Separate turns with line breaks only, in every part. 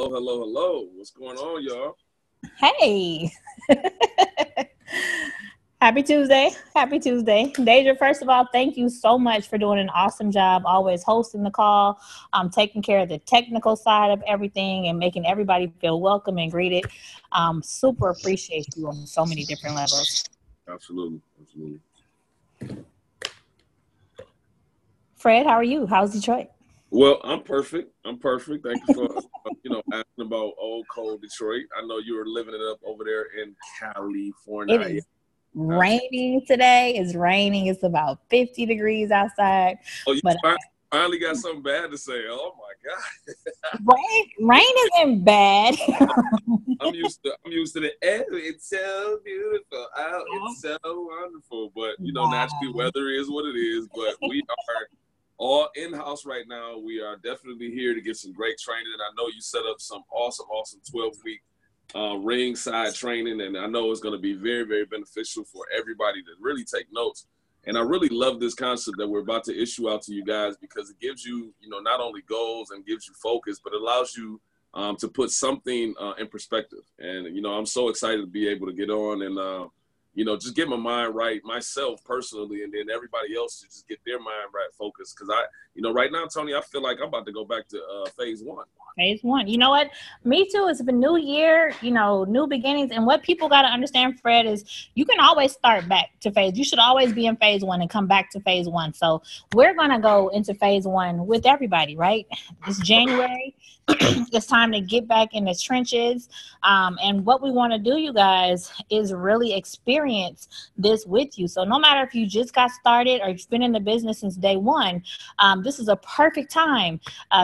Hello, hello, hello. What's going on, y'all?
Hey. Happy Tuesday. Happy Tuesday. Deja, first of all, thank you so much for doing an awesome job always hosting the call, taking care of the technical side of everything and making everybody feel welcome and greeted. Super appreciate you on so many different levels.
Absolutely. Absolutely.
Fred, how are you? How's Detroit?
Well, I'm perfect. Thank you for asking about old cold Detroit. I know you were living it up over there in
It
California.
is raining today. It's raining. It's about 50 degrees outside.
Oh, you
But
finally got something bad to say. Oh my
God. Rain isn't bad.
I'm used to the air. It's so beautiful. Oh, it's so wonderful. But naturally weather is what it is. But we are all in-house right now. We are definitely here to get some great training. And I know you set up some awesome 12-week ringside training. And I know it's going to be very, very beneficial for everybody to really take notes. And I really love this concept that we're about to issue out to you guys because it gives you, not only goals and gives you focus, but it allows you to put something in perspective. And, I'm so excited to be able to get on and, just get my mind right myself personally, and then everybody else to just get their mind right focused. Because right now, Toni, I feel like I'm about to go back to phase one.
Phase one. You know what? Me too. It's a new year, new beginnings. And what people got to understand, Fred, is you can always start back to phase. You should always be in phase one and come back to phase one. So we're going to go into phase one with everybody, right? It's January. It's time to get back in the trenches. And what we want to do, you guys, is really experience this with you. So no matter if you just got started or you've been in the business since day one, this is a perfect time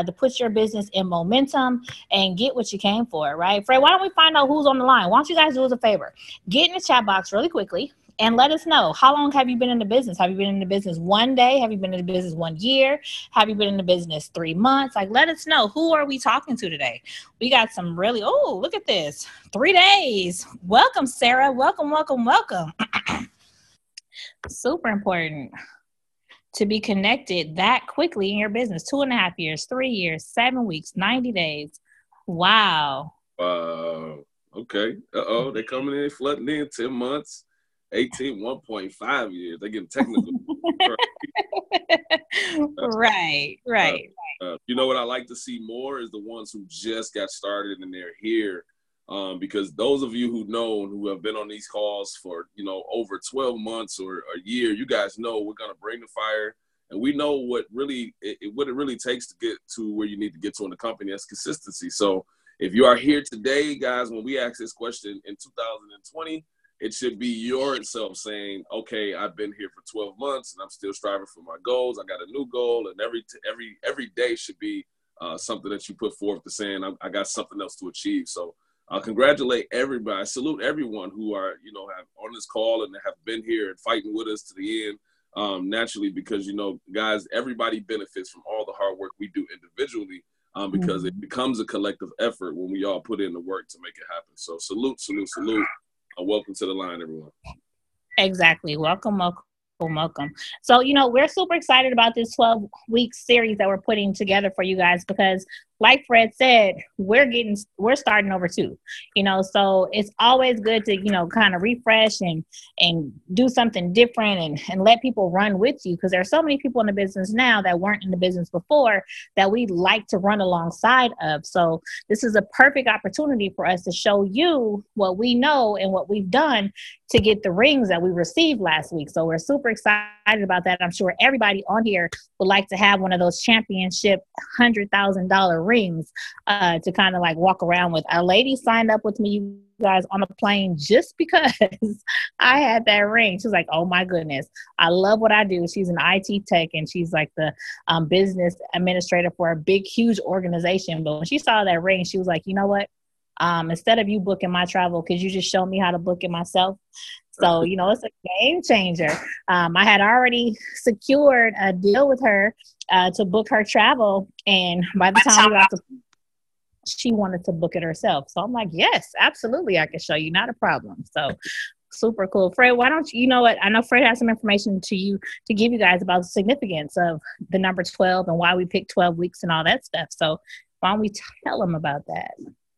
to put your business in momentum and get what you came for, right? Fred, why don't we find out who's on the line? Why don't you guys do us a favor? Get in the chat box really quickly and let us know, how long have you been in the business? Have you been in the business 1 day? Have you been in the business 1 year? Have you been in the business 3 months? Like, let us know. Who are we talking to today? We got some really, look at this. 3 days. Welcome, Sarah. Welcome. Super important to be connected that quickly in your business. 2.5 years, 3 years, 7 weeks, 90 days. Wow.
Okay. They're coming in, flooding in 10 months, 18, 1.5 years. They're getting technical.
Right.
What I like to see more is the ones who just got started and they're here. Because those of you who know and who have been on these calls for, over 12 months or a year, you guys know we're going to bring the fire, and we know what it really takes to get to where you need to get to in the company. That's consistency. So if you are here today, guys, when we ask this question in 2020, it should be yourself saying, okay, I've been here for 12 months and I'm still striving for my goals. I got a new goal, and every day should be something that you put forth to saying, I got something else to achieve. So congratulate everybody. I salute everyone who are, have on this call and have been here and fighting with us to the end, naturally, because, guys, everybody benefits from all the hard work we do individually, because it becomes a collective effort when we all put in the work to make it happen. So salute. Welcome to the line, everyone.
Exactly. Welcome. So, we're super excited about this 12-week series that we're putting together for you guys because, like Fred said, we're starting over too, so it's always good to, kind of refresh and do something different and let people run with you, because there are so many people in the business now that weren't in the business before that we like to run alongside of. So this is a perfect opportunity for us to show you what we know and what we've done to get the rings that we received last week. So we're super excited about that. I'm sure everybody on here would like to have one of those championship $100,000 rings to kind of like walk around with. A lady signed up with me, you guys, on a plane just because I had that ring. She was like, oh my goodness, I love what I do. She's an IT tech and she's like the business administrator for a big, huge organization. But when she saw that ring, she was like, you know what? Instead of you booking my travel, could you just show me how to book it myself? So, it's a game changer. I had already secured a deal with her to book her travel. And by the time we got to, she wanted to book it herself. So I'm like, yes, absolutely. I can show you. Not a problem. So super cool. Fred, why don't you know what? I know Fred has some information to give you guys about the significance of the number 12 and why we picked 12 weeks and all that stuff. So Why don't we tell them about that?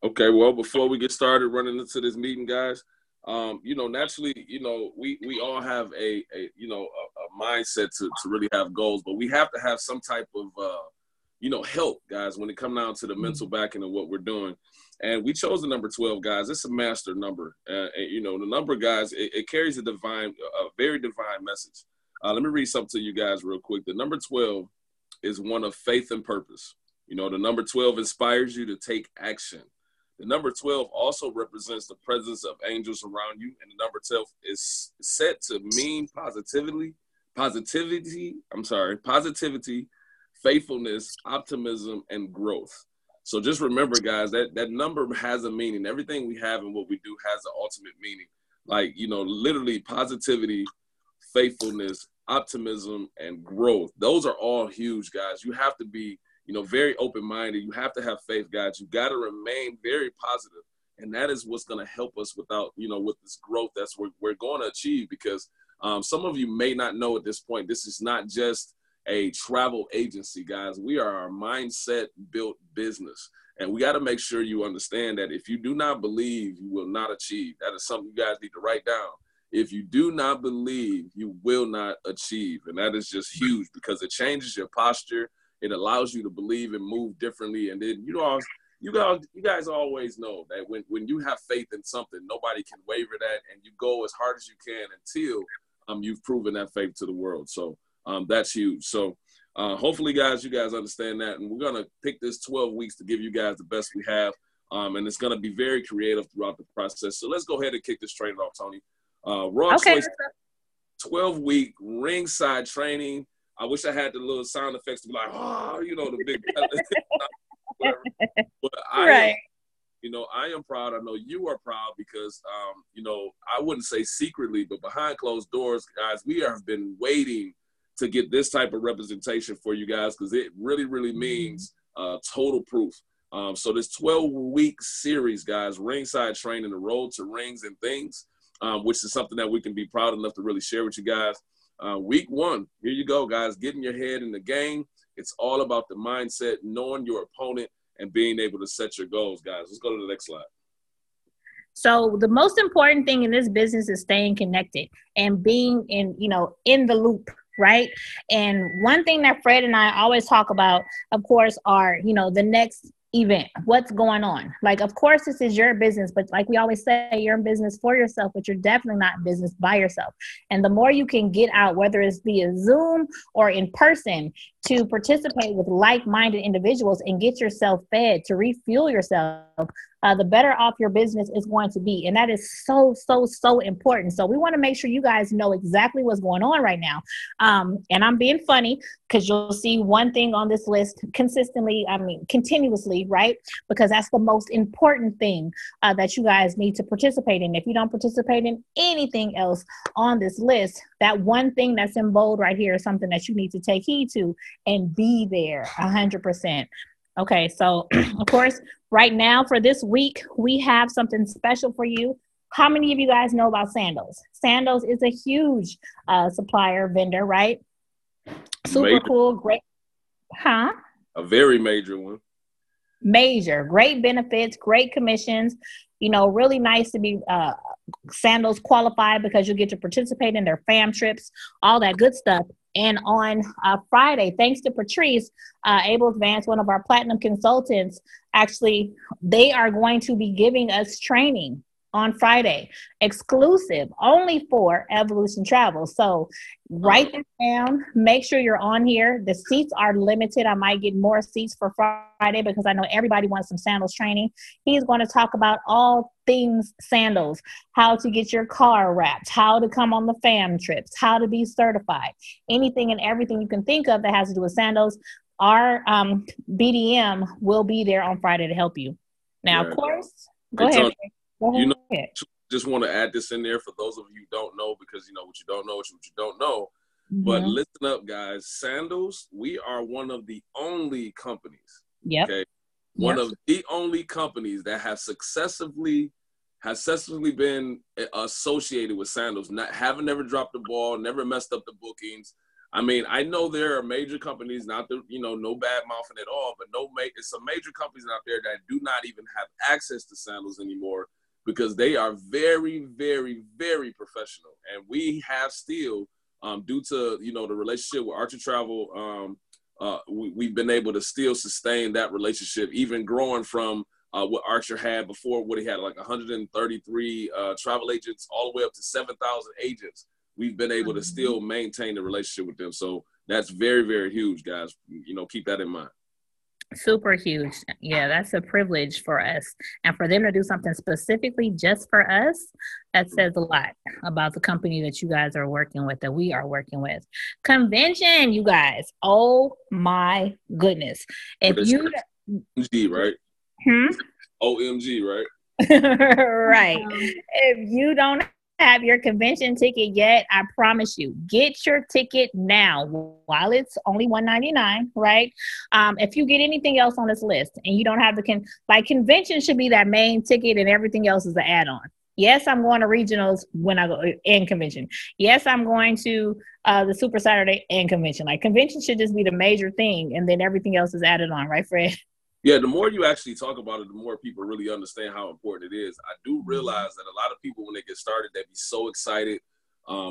Okay, well, before we get started running into this meeting, guys, naturally, we all have a mindset to really have goals, but we have to have some type of, help, guys, when it comes down to the mental backing of what we're doing. And we chose the number 12, guys. It's a master number. The number, guys, it carries a very divine message. Let me read something to you guys real quick. The number 12 is one of faith and purpose. The number 12 inspires you to take action. The number 12 also represents the presence of angels around you. And the number 12 is set to mean positivity, faithfulness, optimism, and growth. So just remember, guys, that number has a meaning. Everything we have and what we do has an ultimate meaning. Like, literally positivity, faithfulness, optimism, and growth. Those are all huge, guys. You have to be, very open-minded. You have to have faith, guys. You got to remain very positive. And that is what's going to help us with this growth that's we're going to achieve, because some of you may not know at this point, this is not just a travel agency, guys. We are a mindset built business. And we got to make sure you understand that if you do not believe, you will not achieve. That is something you guys need to write down. If you do not believe, you will not achieve. And that is just huge, because it changes your posture. It allows you to believe and move differently. And then, you guys always know that when you have faith in something, nobody can waver that, and you go as hard as you can until you've proven that faith to the world. So that's huge. So hopefully, guys, you guys understand that. And we're going to pick this 12 weeks to give you guys the best we have. And it's going to be very creative throughout the process. So let's go ahead and kick this training off, Toni. Raw Choice 12-week ringside training. I wish I had the little sound effects to be like, the big whatever. But I am proud. I know you are proud, because I wouldn't say secretly, but behind closed doors, guys, we have been waiting to get this type of representation for you guys, because it really, really means total proof. So this 12-week series, guys, ringside training, the road to rings and things, which is something that we can be proud enough to really share with you guys. Week 1, here you go, guys, getting your head in the game. It's all about the mindset, knowing your opponent, and being able to set your goals, guys. Let's go to the next slide.
So the most important thing in this business is staying connected and being in the loop, right? And one thing that Fred and I always talk about, of course, are, the next event, what's going on. Like, of course, this is your business, but like we always say, you're in business for yourself, but you're definitely not in business by yourself. And the more you can get out, whether it's via Zoom or in person, to participate with like-minded individuals and get yourself fed, to refuel yourself, the better off your business is going to be. And that is so, so, so important. So we want to make sure you guys know exactly what's going on right now. And I'm being funny, because you'll see one thing on this list continuously, right? Because that's the most important thing that you guys need to participate in. If you don't participate in anything else on this list, that one thing that's in bold right here is something that you need to take heed to and be there 100%. Okay, so of course, right now for this week, we have something special for you. How many of you guys know about Sandals? Sandals is a huge supplier vendor, right? Super cool, great. Huh?
A very major one.
Major, great benefits, great commissions. Really nice to be Sandals qualified, because you get to participate in their fam trips, all that good stuff. And on Friday, thanks to Patrice, Abel's Vance, one of our platinum consultants, actually, they are going to be giving us training on Friday, exclusive, only for Evolution Travel. So write this down. Make sure you're on here. The seats are limited. I might get more seats for Friday, because I know everybody wants some Sandals training. He's going to talk about all things Sandals, how to get your car wrapped, how to come on the fam trips, how to be certified, anything and everything you can think of that has to do with Sandals. Our BDM will be there on Friday to help you. Now, of course, go ahead.
Just want to add this in there for those of you who don't know, because what you don't know is what you don't know. Mm-hmm. But listen up, guys. Sandals, we are one of the only companies.
Yep.
Okay. One of the only companies that have successfully been associated with Sandals, haven't never dropped the ball, never messed up the bookings. I mean, I know there are major companies, not the, no bad mouthing at all, but it's some major companies out there that do not even have access to sandals anymore because they are very, very, very professional. And we have still, due to, the relationship with Archer Travel, we've been able to still sustain that relationship, even growing from what Archer had before, what he had like 133 travel agents all the way up to 7,000 agents. We've been able to still maintain the relationship with them. So that's very, very huge, guys. Keep that in mind.
Super huge. Yeah, that's a privilege for us. And for them to do something specifically just for us, that says a lot about the company that you guys are working with, that we are working with. Convention, you guys. Oh my goodness. If you
OMG, right? OMG, right?
Right. If you don't have your convention ticket yet, I promise you, get your ticket now while it's only $199, right? If you get anything else on this list and you don't have convention should be that main ticket and everything else is an add-on. Yes, I'm going to regionals when I go in convention. Yes, I'm going to the Super Saturday and convention. Like convention should just be the major thing and then everything else is added on, right, Fred?
Yeah, the more you actually talk about it, the more people really understand how important it is. I do realize that a lot of people, when they get started, they be so excited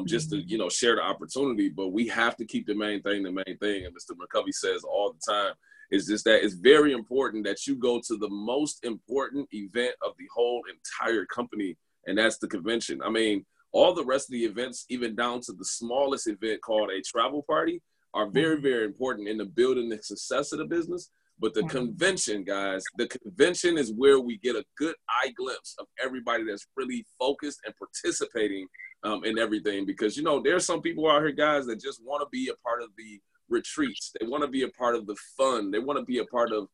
just to, share the opportunity. But we have to keep the main thing. And Mr. McCovey says all the time, is just that it's very important that you go to the most important event of the whole entire company, and that's the convention. I mean, all the rest of the events, even down to the smallest event called a travel party, are very, very important in the building the success of the business. But the convention, guys, the convention is where we get a good eye glimpse of everybody that's really focused and participating in everything. Because, there's some people out here, guys, that just want to be a part of the retreats. They want to be a part of the fun. They want to be a part of,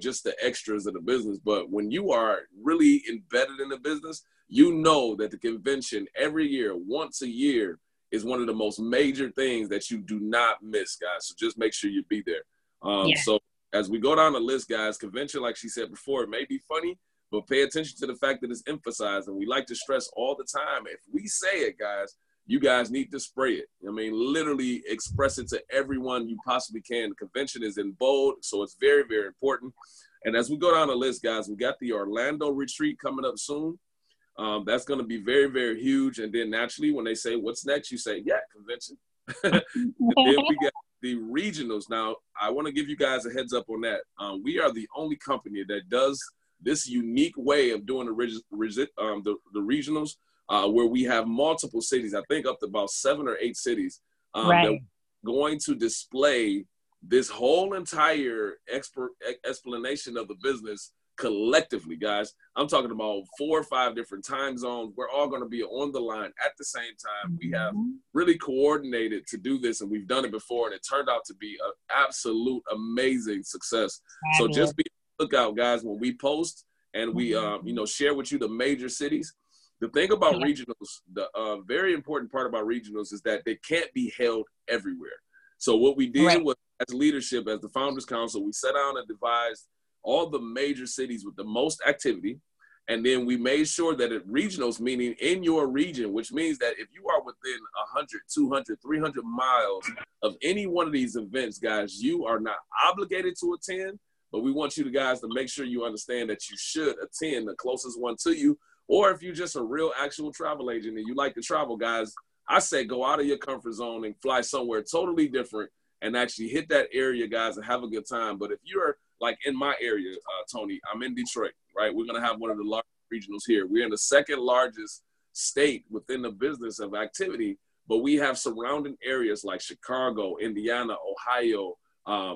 just the extras of the business. But when you are really embedded in the business, you know that the convention every year, once a year, is one of the most major things that you do not miss, guys. So just make sure you be there. So as we go down the list, guys, convention, like she said before, it may be funny, but pay attention to the fact that it's emphasized. And we like to stress all the time, if we say it, guys, you guys need to spray it. I mean, literally express it to everyone you possibly can. The convention is in bold, so it's very, very important. And as we go down the list, guys, we got the Orlando retreat coming up soon. That's going to be very, very huge. And then naturally, when they say, what's next? You say, yeah, convention. Then we got the regionals. Now, I want to give you guys a heads up on that. We are the only company that does this unique way of doing the regionals, where we have multiple cities. I think up to about 7 or 8 cities that are going to display this whole entire explanation of the business collectively, guys. I'm talking about 4 or 5 different time zones. We're all going to be on the line at the same time. We have really coordinated to do this, and we've done it before, and it turned out to be an absolute amazing success. So just be on the lookout, guys, when we post and we share with you the major cities. The thing about regionals, the very important part about regionals is that they can't be held everywhere. So what we did was, as leadership, as the Founders Council, we sat down and devised all the major cities with the most activity. And then we made sure that at regionals, meaning in your region, which means that if you are within 100, 200, 300 miles of any one of these events, guys, you are not obligated to attend, but we want you guys to make sure you understand that you should attend the closest one to you. Or if you're just a real actual travel agent and you like to travel, guys, I say go out of your comfort zone and fly somewhere totally different and actually hit that area, guys, and have a good time. But if you're like in my area, Toni, I'm in Detroit, right? We're going to have one of the largest regionals here. We're in the second largest state within the business of activity, but we have surrounding areas like Chicago, Indiana, Ohio.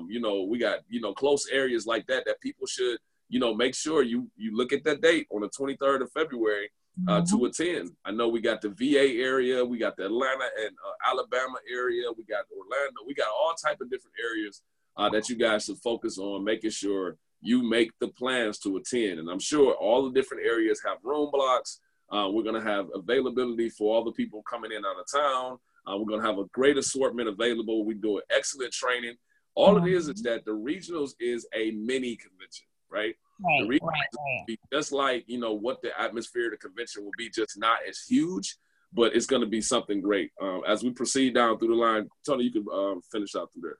We got, close areas like that people should, make sure you look at that date on the 23rd of February to attend. I know we got the VA area, we got the Atlanta and Alabama area, we got Orlando, we got all type of different areas that you guys should focus on, making sure you make the plans to attend. And I'm sure all the different areas have room blocks. We're going to have availability for all the people coming in out of town. We're going to have a great assortment available. We do excellent training. All it is that the regionals is a mini convention, right? The regionals be just like, what the atmosphere of the convention will be, just not as huge. but it's going to be something great. As we proceed down through the line, Toni, you can finish out through there.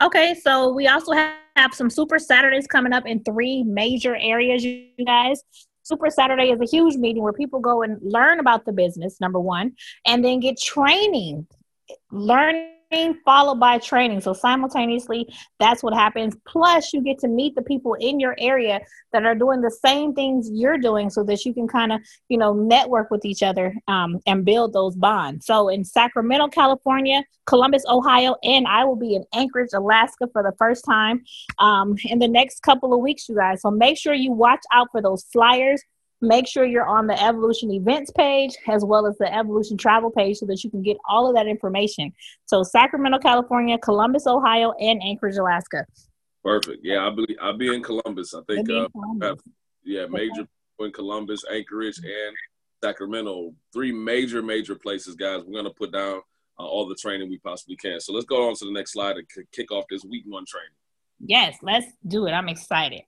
Okay, so we also have some Super Saturdays coming up in 3 major areas, you guys. Super Saturday is a huge meeting where people go and learn about the business, number one, and then get training, learning followed by training. So simultaneously, that's what happens. Plus, you get to meet the people in your area that are doing the same things you're doing so that you can kind of, network with each other and build those bonds. So in Sacramento, California, Columbus, Ohio, and I will be in Anchorage, Alaska for the first time in the next couple of weeks, you guys. So make sure you watch out for those flyers. Make sure you're on the Evolution events page as well as the Evolution travel page so that you can get all of that information. So Sacramento, California, Columbus, Ohio, and Anchorage, Alaska.
Perfect. Yeah, I'll be in Columbus. I think major people in Columbus, Anchorage, and Sacramento. 3 major places, guys. We're going to put down all the training we possibly can. So let's go on to the next slide and kick off this week 1 training.
Yes, let's do it. I'm excited.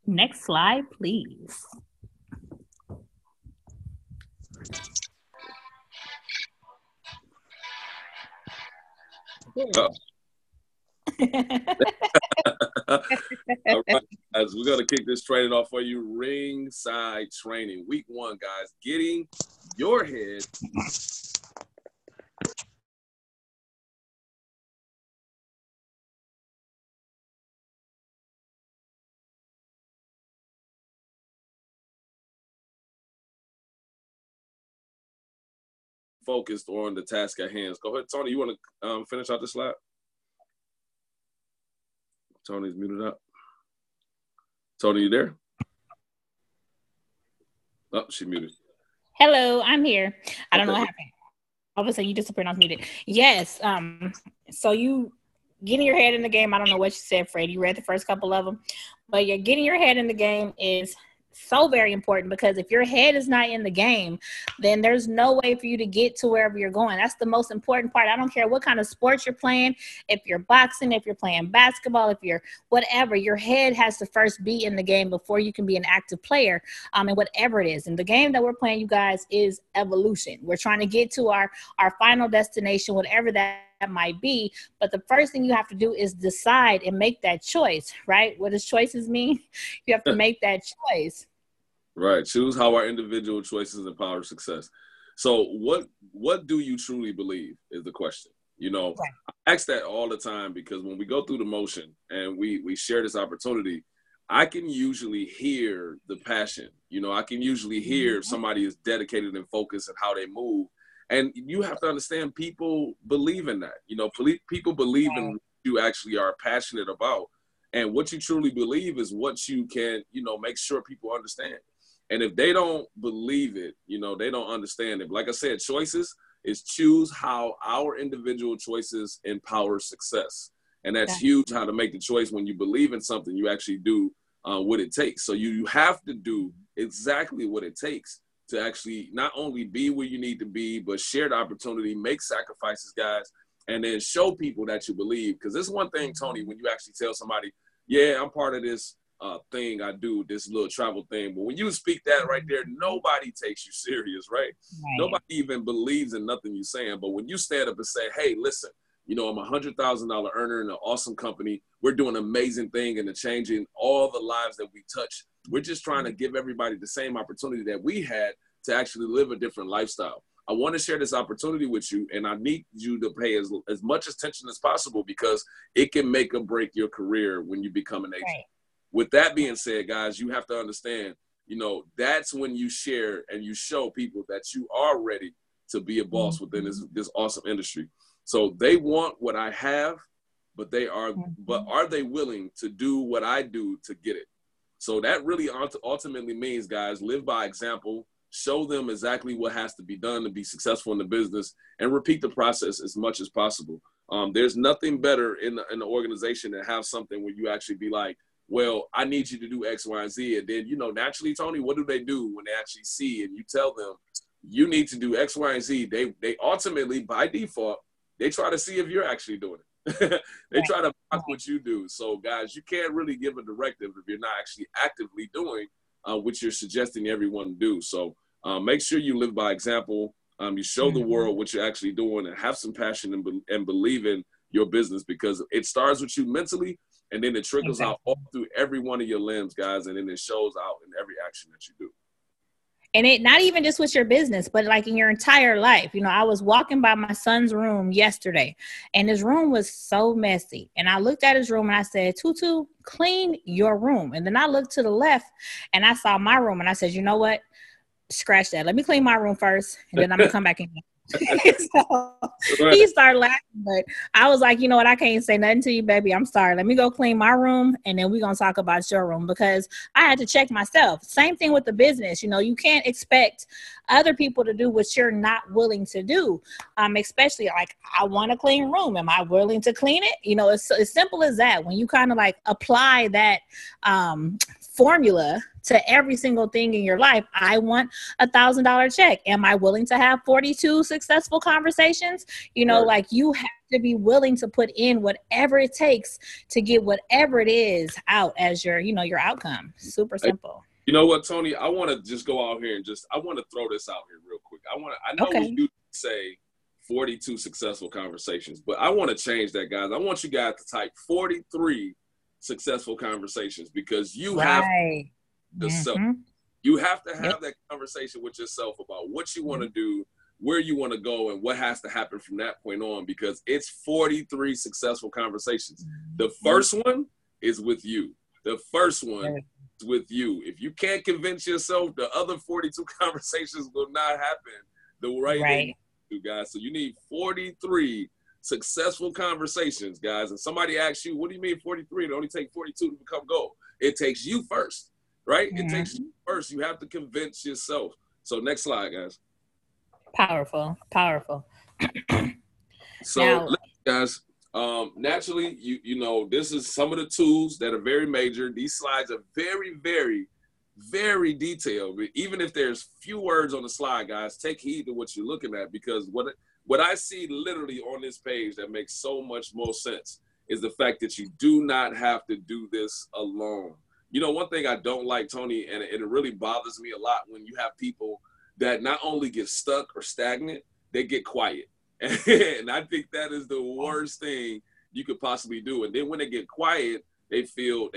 Next slide, please.
All right, guys, we're going to kick this training off for you. Ringside training. Week 1, guys. Getting your head focused on the task at hand. Go ahead, Toni. You want to finish out the slide? Toni's muted up. Toni, you there? Oh, she muted.
Hello, I'm here. I don't know what happened. All of a sudden, you disappeared off muted. Yes. So you getting your head in the game. I don't know what you said, Fred. You read the first couple of them, but you're getting your head in the game is so very important because if your head is not in the game, then there's no way for you to get to wherever you're going. That's the most important part. I don't care what kind of sports you're playing. If you're boxing, if you're playing basketball, if you're whatever, your head has to first be in the game before you can be an active player and whatever it is. And the game that we're playing, you guys, is Evolution. We're trying to get to our final destination, whatever that might be. But the first thing you have to do is decide and make that choice, right? What does choices mean? You have to make that choice.
Right. Choose how our individual choices empower success. So what do you truly believe is the question. Right. I ask that all the time because when we go through the motion and we share this opportunity, I can usually hear the passion. I can usually hear if somebody is dedicated and focused and how they move. And you have to understand people believe in that. People believe in what you actually are passionate about. And what you truly believe is what you can, make sure people understand. And if they don't believe it, they don't understand it. But like I said, choices is choose how our individual choices empower success. And that's huge, how to make the choice when you believe in something, you actually do what it takes. So you have to do exactly what it takes to actually not only be where you need to be, but share the opportunity, make sacrifices, guys, and then show people that you believe. Because it's one thing, Toni, when you actually tell somebody, yeah, I'm part of this thing I do, this little travel thing. But when you speak that right there, nobody takes you serious, right? Nobody even believes in nothing you're saying. But when you stand up and say, hey, listen, I'm a $100,000 earner in an awesome company. We're doing an amazing thing and changing all the lives that we touch. We're just trying to give everybody the same opportunity that we had to actually live a different lifestyle. I want to share this opportunity with you, and I need you to pay as much attention as possible because it can make or break your career when you become an agent. Right. With that being said, guys, you have to understand, that's when you share and you show people that you are ready to be a boss within this awesome industry. So they want what I have, but are they willing to do what I do to get it? So that really ultimately means, guys, live by example, show them exactly what has to be done to be successful in the business, and repeat the process as much as possible. There's nothing better in the organization than have something where you actually be like, well, I need you to do X, Y, and Z. And then, naturally, Toni, what do they do when they actually see and you tell them you need to do X, Y, and Z? They ultimately, by default, they try to see if you're actually doing it. They try to block what you do. So guys, you can't really give a directive if you're not actually actively doing what you're suggesting everyone do. So make sure you live by example. You show the world what you're actually doing, and have some passion and believe in your business, because it starts with you mentally, and then it trickles out all through every one of your limbs, guys, and then it shows out in every action that you do.
And it not even just with your business, but like in your entire life. You know, I was walking by my son's room yesterday, and his room was so messy. And I looked at his room and I said, Tutu, clean your room. And then I looked to the left and I saw my room, and I said, you know what? Scratch that. Let me clean my room first, and then I'm gonna come back in. So he started laughing, but I was like, you know what? I can't say nothing to you, baby. I'm sorry. Let me go clean my room, and then we're going to talk about your room, because I had to check myself. Same thing with the business. You know, you can't expect other people to do what you're not willing to do. Especially like, I want a clean room. Am I willing to clean it? You know, it's as simple as that. When you kind of like apply that formula to every single thing in your life. I want $1,000 check. Am I willing to have 42 successful conversations? You know, like, you have to be willing to put in whatever it takes to get whatever it is out as your, you know, your outcome. Super simple.
You know what, Toni? I want to just go out here and I want to throw this out here real quick. I know we do say 42 successful conversations, but I want to change that, guys. I want you guys to type 43 successful conversations, because you have yourself. You have to have that conversation with yourself about what you want to do, where you want to go, and what has to happen from that point on, because it's 43 successful conversations. The first one is with you. The first one is with you. If you can't convince yourself, the other 42 conversations will not happen the right way, you guys. So you need 43 successful conversations, guys. And somebody asks you, what do you mean 43? It only takes 42 to become gold. It takes you first, right? It takes you first. You have to convince yourself. So next slide, guys.
Powerful.
So now, guys, naturally, you know, this is some of the tools that are very major. These slides are very, very, very detailed. Even if there's few words on the slide, guys, take heed to what you're looking at, because what I see literally on this page that makes so much more sense is the fact that you do not have to do this alone. You know, one thing I don't like, Toni, and it really bothers me a lot, when you have people that not only get stuck or stagnant, they get quiet. And I think that is the worst thing you could possibly do. And then when they get quiet, they feel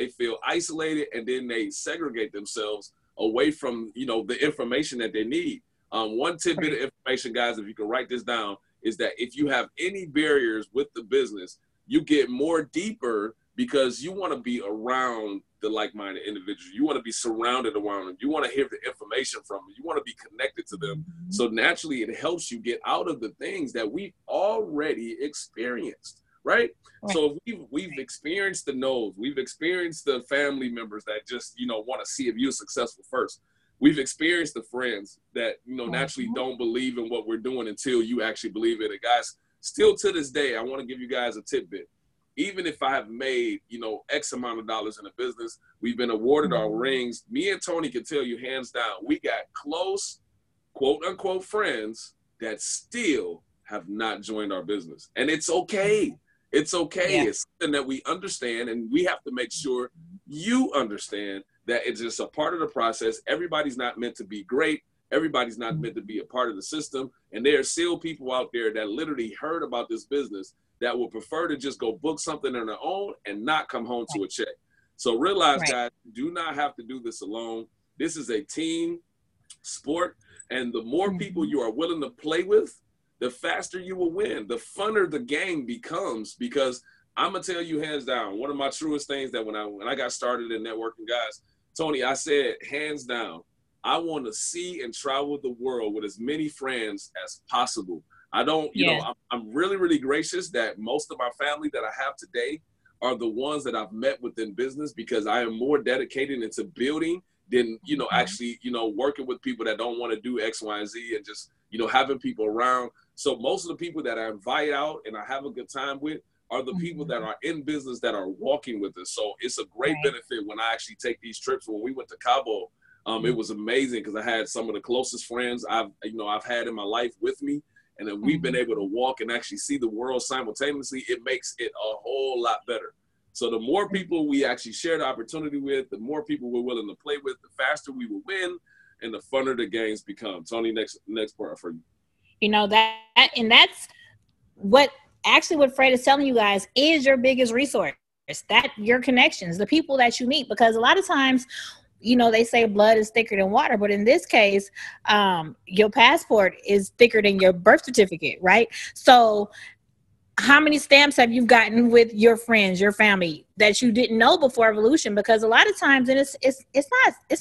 isolated, and then they segregate themselves away from, you know, the information that they need. One tidbit of information, guys, if you can write this down, is that if you have any barriers with the business, you get more deeper, because you want to be around the like-minded individuals. You want to be surrounded around them. You want to hear the information from them. You want to be connected to them. So naturally, it helps you get out of the things that we've already experienced, right? So if we've experienced the no's, we've experienced the family members that just, you know, want to see if you're successful first. We've experienced the friends that, you know, naturally don't believe in what we're doing until you actually believe it. And guys, still to this day, I want to give you guys a tidbit. Even if I have made, you know, X amount of dollars in a business, we've been awarded our rings. Me and Toni can tell you hands down, we got close, quote unquote, friends that still have not joined our business. And it's okay. It's okay. It's something that we understand, and we have to make sure you understand that it's just a part of the process. Everybody's not meant to be great. Everybody's not meant to be a part of the system. And there are still people out there that literally heard about this business that would prefer to just go book something on their own and not come home to a check. So realize, guys, you do not have to do this alone. This is a team sport. And the more people you are willing to play with, the faster you will win. The funner the game becomes, because I'm going to tell you hands down, one of my truest things that when I got started in networking, guys, Toni, I said, hands down, I want to see and travel the world with as many friends as possible. I don't, you know, I'm really, really gracious that most of my family that I have today are the ones that I've met within business, because I am more dedicated into building than, you know, actually, you know, working with people that don't want to do X, Y, and Z, and just, you know, having people around. So most of the people that I invite out and I have a good time with are the people that are in business that are walking with us. So it's a great benefit when I actually take these trips. When we went to Cabo, it was amazing, because I had some of the closest friends I've had in my life with me. and then we've been able to walk and actually see the world simultaneously, it makes it a whole lot better. So the more people we actually share the opportunity with, the more people we're willing to play with, the faster we will win, and the funner the games become. Toni, next part for you.
You know, and that's what Fred is telling you guys is your biggest resource. That your connections, the people that you meet, because a lot of times, you know, they say blood is thicker than water, but in this case, your passport is thicker than your birth certificate, right? So how many stamps have you gotten with your friends, your family that you didn't know before evolution? Because a lot of times, and it's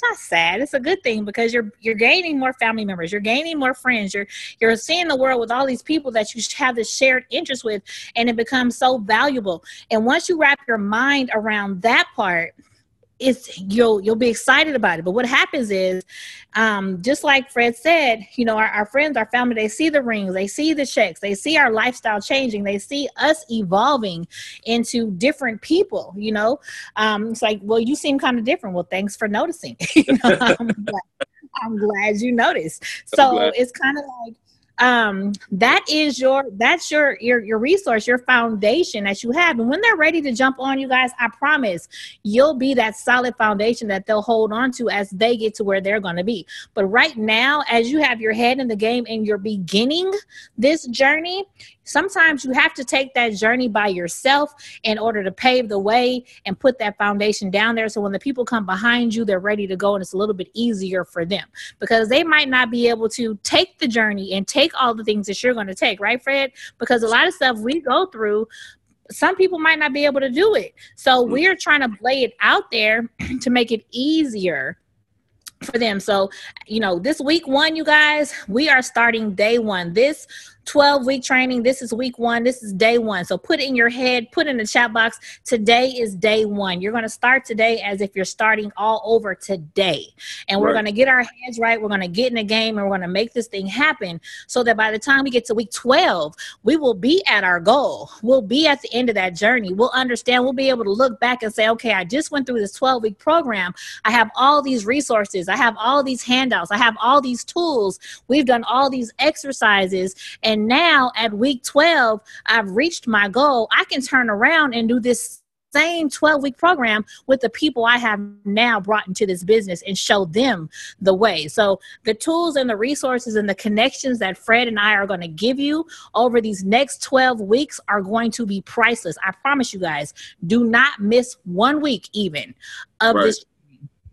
not sad. It's a good thing, because you're gaining more family members, you're gaining more friends, you're seeing the world with all these people that you have this shared interest with, and it becomes so valuable. And once you wrap your mind around that part, you'll be excited about it. But what happens is, just like Fred said, you know, our friends, our family, they see the rings, they see the checks, they see our lifestyle changing, they see us evolving into different people. You know, it's like, well, you seem kind of different. Well, thanks for noticing. You know, I'm glad you noticed. So it's kind of like, that's your resource, your foundation that you have. And when they're ready to jump on, you guys, I promise you'll be that solid foundation that they'll hold on to as they get to where they're going to be. But right now, as you have your head in the game and you're beginning this journey, sometimes you have to take that journey by yourself in order to pave the way and put that foundation down there. So when the people come behind you, they're ready to go, and it's a little bit easier for them, because they might not be able to take the journey and take all the things that you're going to take, right, Fred? Because a lot of stuff we go through, some people might not be able to do it. So we're trying to lay it out there to make it easier for them. So, you know, this week 1, you guys, we are starting day 1. This 12-week training, this is week 1. This is day 1. So put it in your head, put it in the chat box. Today is day 1. You're going to start today as if you're starting all over today. And we're going to get our heads right. We're going to get in the game, and we're going to make this thing happen so that by the time we get to week 12, we will be at our goal. We'll be at the end of that journey. We'll understand. We'll be able to look back and say, okay, I just went through this 12-week program. I have all these resources. I have all these handouts. I have all these tools. We've done all these exercises. And now at week 12, I've reached my goal. I can turn around and do this same 12-week program with the people I have now brought into this business and show them the way. So the tools and the resources and the connections that Fred and I are going to give you over these next 12 weeks are going to be priceless. I promise you guys, do not miss 1 week even of this,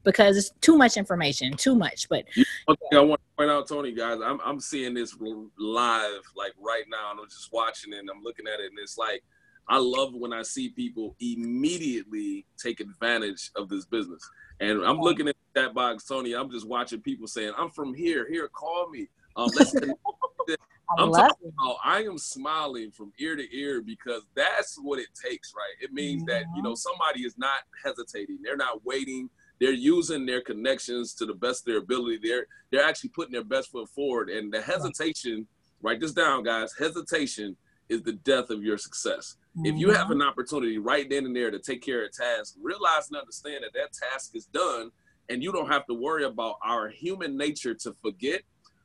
because it's too much information, too much. But
one thing I want to point out, Toni, guys, I'm seeing this live, like right now, and I'm just watching it and I'm looking at it, and it's like, I love when I see people immediately take advantage of this business. And I'm looking at that box, Toni, I'm just watching people saying, I'm from here, call me. Let's connect. I'm talking about, I am smiling from ear to ear, because that's what it takes, right? It means that, you know, somebody is not hesitating. They're not waiting. They're using their connections to the best of their ability. They're actually putting their best foot forward. And the hesitation, write this down, guys, hesitation is the death of your success. If you have an opportunity right then and there to take care of a task, realize and understand that that task is done, and you don't have to worry about our human nature to forget,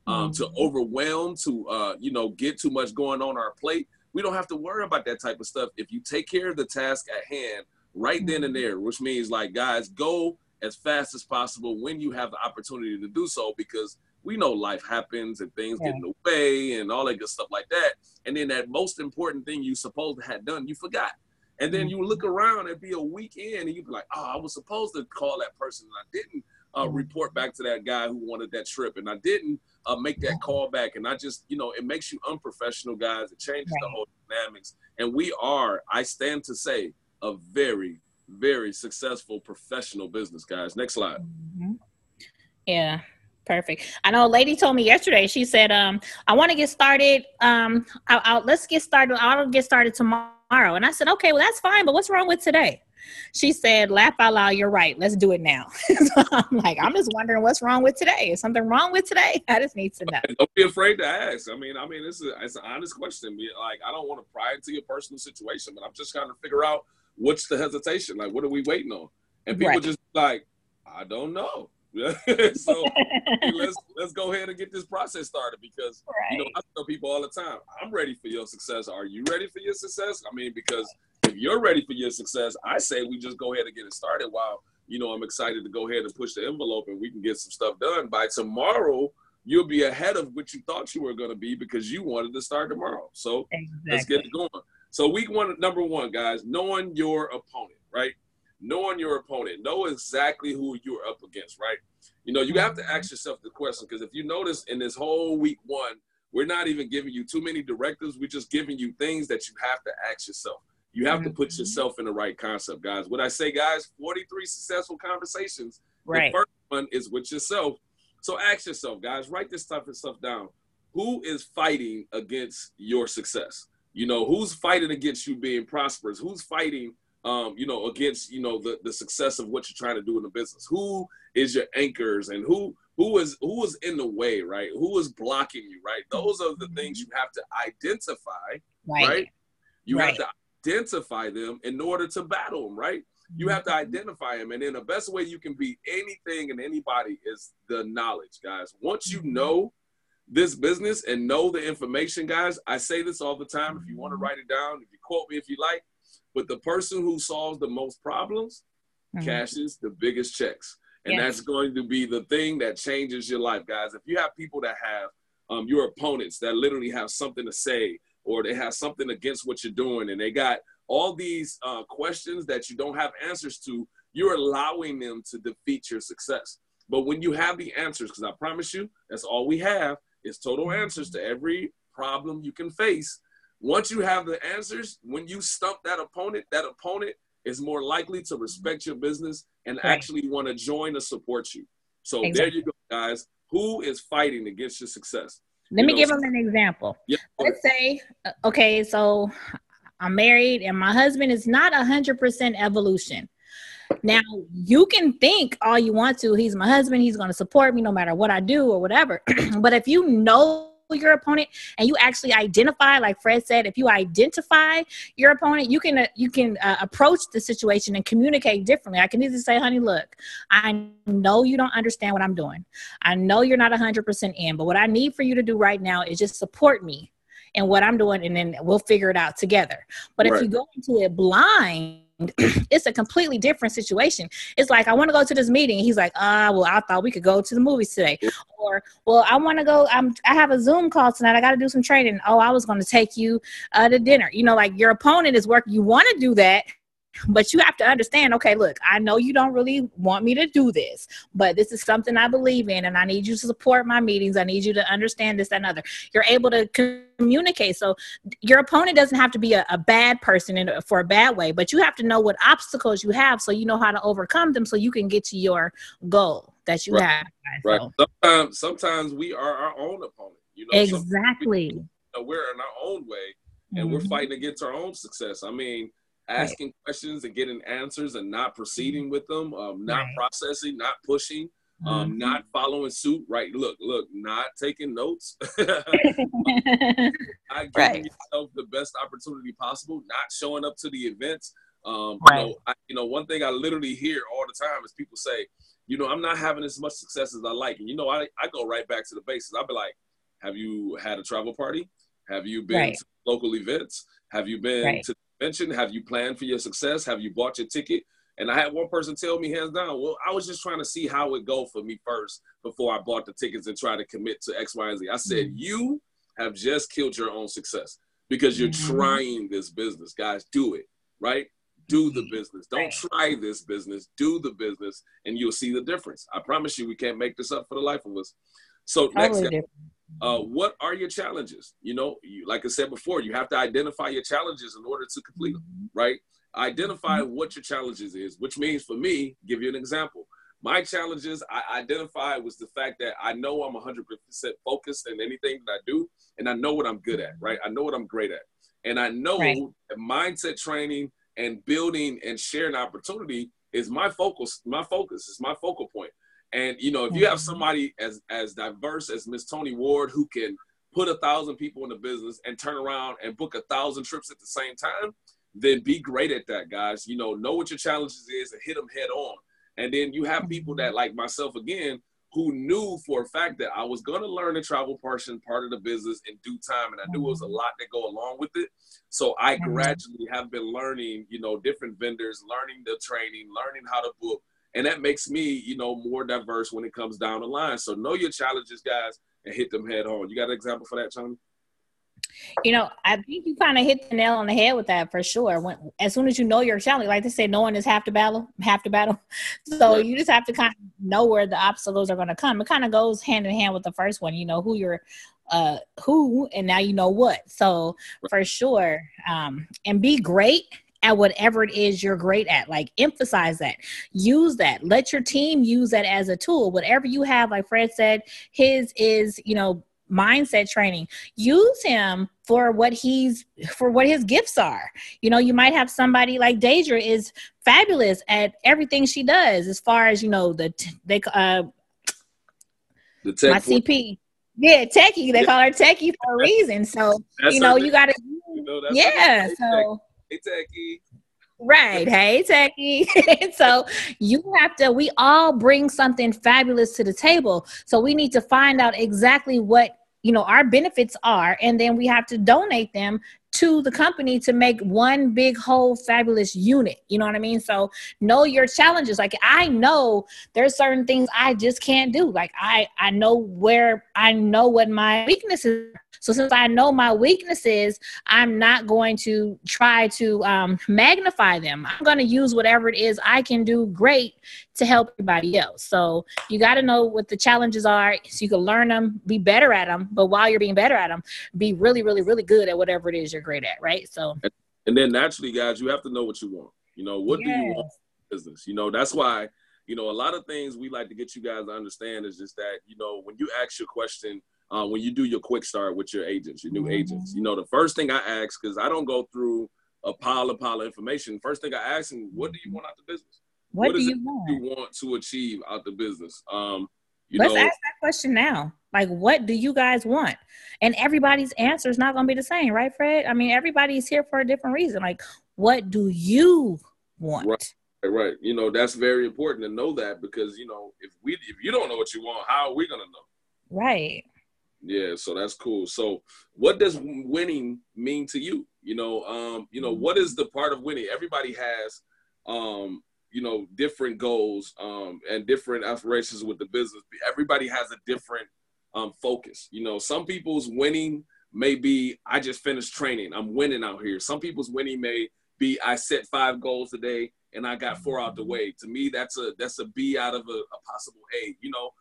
to overwhelm, to, you know, get too much going on our plate. We don't have to worry about that type of stuff. If you take care of the task at hand right then and there, which means, like, guys, go as fast as possible when you have the opportunity to do so, because we know life happens and things get in the way and all that good stuff like that. And then that most important thing you supposed to have done, you forgot. And then you look around and be a week in, and you be like, oh, I was supposed to call that person, and I didn't report back to that guy who wanted that trip, and I didn't make that call back. And I just, you know, it makes you unprofessional, guys. It changes the whole dynamics. And we are, I stand to say, a very, very successful professional business, guys. Next slide.
Yeah. Perfect. I know a lady told me yesterday, she said, I want to get started. Let's get started. I'll get started tomorrow. And I said, okay, well, that's fine. But what's wrong with today? She said, laugh out loud. You're right. Let's do it now. So I'm like, I'm just wondering what's wrong with today. Is something wrong with today? I just need to know.
Don't be afraid to ask. I mean, it's an honest question. Like, I don't want to pry into your personal situation, but I'm just trying to figure out what's the hesitation. Like, what are we waiting on? And people just like, I don't know. So hey, let's go ahead and get this process started because I tell people all the time, I'm ready for your success. Are you ready for your success? I mean, because if you're ready for your success, I say we just go ahead and get it started while, I'm excited to go ahead and push the envelope and we can get some stuff done. By tomorrow, you'll be ahead of what you thought you were going to be because you wanted to start tomorrow. So let's get it going. So week one, number one, guys, knowing your opponent, right? Knowing your opponent, know exactly who you're up against, right? You have to ask yourself the question because if you notice in this whole week one, we're not even giving you too many directives. We're just giving you things that you have to ask yourself. You have to put yourself in the right concept, guys. What I say, guys, 43 successful conversations. Right. The first one is with yourself. So ask yourself, guys, write this type of stuff down. Who is fighting against your success? Who's fighting against you being prosperous? Who's fighting against, the success of what you're trying to do in the business? Who is your anchors and who is in the way, right? Who is blocking you, right? Those are the things you have to identify, right? You have to identify them in order to battle them, right? You have to identify them. And then the best way you can beat anything and anybody is the knowledge, guys. Once you know this business and know the information, guys, I say this all the time. If you want to write it down, if you quote me if you like, but the person who solves the most problems cashes the biggest checks. And that's going to be the thing that changes your life, guys. If you have people that have your opponents that literally have something to say or they have something against what you're doing and they got all these questions that you don't have answers to, you're allowing them to defeat your success. But when you have the answers, because I promise you, that's all we have is total answers to every problem you can face. Once you have the answers, when you stump that opponent is more likely to respect your business and actually want to join or support you. So there you go, guys. Who is fighting against your success?
Let me give them an example. Let's say, okay, so I'm married and my husband is not 100% evolution. Now, you can think all you want to, he's my husband, he's going to support me no matter what I do or whatever. But if you know your opponent and you actually identify, like Fred said, if you identify your opponent, you can approach the situation and communicate differently. I can easily say, honey, look, I know you don't understand what I'm doing. I know you're not 100% in, but what I need for you to do right now is just support me in what I'm doing, and then we'll figure it out together. But if you go into it blind, it's a completely different situation. It's like, I want to go to this meeting. He's like, well, I thought we could go to the movies today. Or, well, I want to go. I have a Zoom call tonight. I got to do some training. Oh, I was going to take you to dinner. Like your opponent is working. You want to do that, but you have to understand, okay, look, I know you don't really want me to do this, but this is something I believe in, and I need you to support my meetings. I need you to understand this, that, and other. You're able to communicate. So your opponent doesn't have to be a bad person for a bad way, but you have to know what obstacles you have so you know how to overcome them so you can get to your goal that you have.
Right. So. Sometimes we are our own opponent.
Exactly.
We're in our own way, and we're fighting against our own success. I mean, asking questions and getting answers and not proceeding with them, not processing, not pushing, not following suit, right? Look, not taking notes, not giving yourself the best opportunity possible, not showing up to the events. One thing I literally hear all the time is people say, I'm not having as much success as I like. And, I go right back to the basics. I'll be like, have you had a travel party? Have you been to local events? Have you been to convention? Have you planned for your success? Have you bought your ticket? And I had one person tell me hands down, well, I was just trying to see how it go for me first before I bought the tickets and try to commit to X, Y, and Z. I said, you have just killed your own success because you're trying this business. Guys, do it, right? Do the business. Don't try this business. Do the business, and you'll see the difference. I promise you, we can't make this up for the life of us. So next, guys, what are your challenges? Like I said before, you have to identify your challenges in order to complete them, right? Identify what your challenges is, which means for me, give you an example. My challenges I identified was the fact that I know I'm 100% focused in anything that I do, and I know what I'm good at, right? I know what I'm great at. And I know that mindset training and building and sharing opportunity is my focus. Is my focal point. And, if you have somebody as diverse as Miss Toni Ward, who can put 1,000 people in the business and turn around and book 1,000 trips at the same time, then be great at that, guys. Know what your challenges is and hit them head on. And then you have people that, like myself again, who knew for a fact that I was going to learn the travel portion part of the business in due time. And I knew it was a lot that go along with it. So I gradually have been learning, you know, different vendors, learning the training, learning how to book. And that makes me, you know, more diverse when it comes down the line. So know your challenges, guys, and hit them head on. You got an example for that, Toni?
You know, I think you kind of hit the nail on the head with that for sure. As soon as you know your challenge, like they say, knowing is half the battle, So you just have to kind of know where the obstacles are going to come. It kind of goes hand in hand with the first one. You know who you're, and now you know what. So for sure, and be great at whatever it is you're great at. Like emphasize that, use that, let your team use that as a tool. Whatever you have, like Fred said, his is, you know, mindset training. Use him for what his gifts are. You know, you might have somebody like Deidre is fabulous at everything she does as far as, you know, the tech my CP. Yeah, techie. They call her techie for a reason. So, that's, you know, you got to, you know, that's so.
Hey, techie.
Right. Hey, techie. So we all bring something fabulous to the table. So we need to find out exactly what, you know, our benefits are, and then we have to donate them to the company to make one big whole fabulous unit. You know what I mean? So know your challenges. Like I know there's certain things I just can't do. Like I know what my weaknesses are. So since I know my weaknesses, I'm not going to try to magnify them. I'm going to use whatever it is I can do great to help everybody else. So you got to know what the challenges are so you can learn them, be better at them. But while you're being better at them, be really, really, really good at whatever it is you're great at, right? So,
and then naturally, guys, you have to know what you want. You know, what do you want in business? You know, that's why, you know, a lot of things we like to get you guys to understand is just that, you know, when you ask your question, when you do your quick start with your agents, your new agents, you know, the first thing I ask, because I don't go through a pile of information. First thing I ask them, what do you want out the business?
What do
you
want
to achieve out the business?
Let's ask that question now. Like, what do you guys want? And everybody's answer is not going to be the same, right, Fred? I mean, everybody's here for a different reason. Like, what do you want?
Right. You know, that's very important to know that, because, you know, if you don't know what you want, how are we going to know?
Right.
Yeah, so that's cool. So what does winning mean to you? You know, what is the part of winning? Everybody has, you know, different goals and different aspirations with the business. Everybody has a different focus. You know, some people's winning may be, I just finished training, I'm winning out here. Some people's winning may be, I set 5 goals a day and I got 4 out the way. To me, that's a B out of a possible A. You know,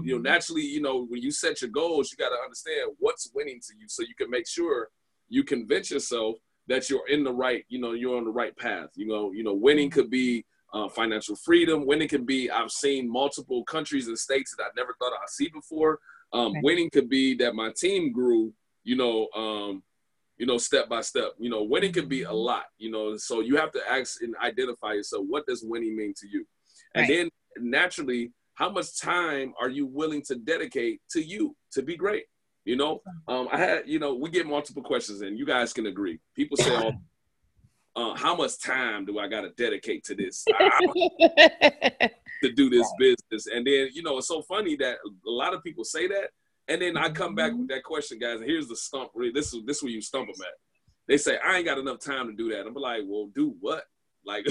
you know, naturally, you know, when you set your goals, you got to understand what's winning to you, so you can make sure you convince yourself that you're in the right, you know, you're on the right path. You know, winning could be financial freedom. Winning could be, I've seen multiple countries and states that I never thought I'd see before. Winning could be that my team grew, you know, step by step. You know, winning could be a lot, you know, so you have to ask and identify yourself. What does winning mean to you? And then naturally, how much time are you willing to dedicate to you to be great? You know, I had, you know, we get multiple questions and you guys can agree. People say, how much time do I got to dedicate to this? To do this business? And then, you know, it's so funny that a lot of people say that. And then I come back with that question, guys. And here's the stump. This is where you stump them at. They say, I ain't got enough time to do that. I'm like, well, do what? Like,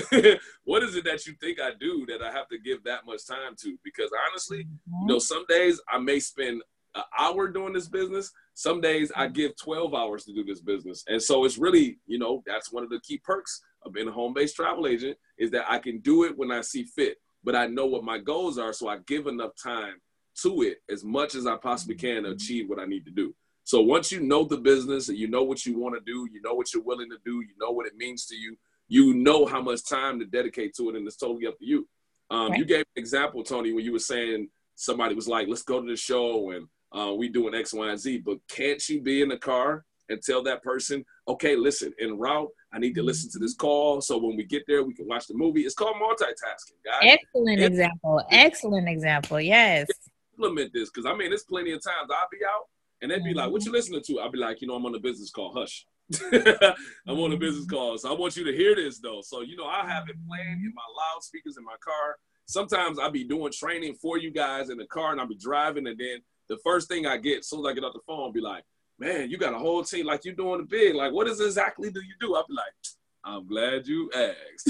what is it that you think I do that I have to give that much time to? Because honestly, you know, some days I may spend an hour doing this business. Some days I give 12 hours to do this business. And so it's really, you know, that's one of the key perks of being a home-based travel agent, is that I can do it when I see fit, but I know what my goals are. So I give enough time to it as much as I possibly can to achieve what I need to do. So once you know the business and you know what you want to do, you know what you're willing to do, you know what it means to you, you know how much time to dedicate to it, and it's totally up to you. You gave an example, Toni, when you were saying somebody was like, let's go to the show and we doing X, Y, and Z. But can't you be in the car and tell that person, okay, listen, en route, I need to listen to this call, so when we get there, we can watch the movie. It's called multitasking, guys.
Excellent example. Yes.
Implement this, because I mean, there's plenty of times I'll be out and they'd be like, what you listening to? I'll be like, you know, I'm on a business call. Hush. I'm on a business call, so I want you to hear this though. So, you know, I have it playing in my loudspeakers in my car, sometimes I'll be doing training for you guys in the car, and I'll be driving, and then the first thing I get, as soon as I get off the phone, I'll be like, man, you got a whole team, like, you doing the big. Like, what exactly do you do? I'll be like, I'm glad you asked.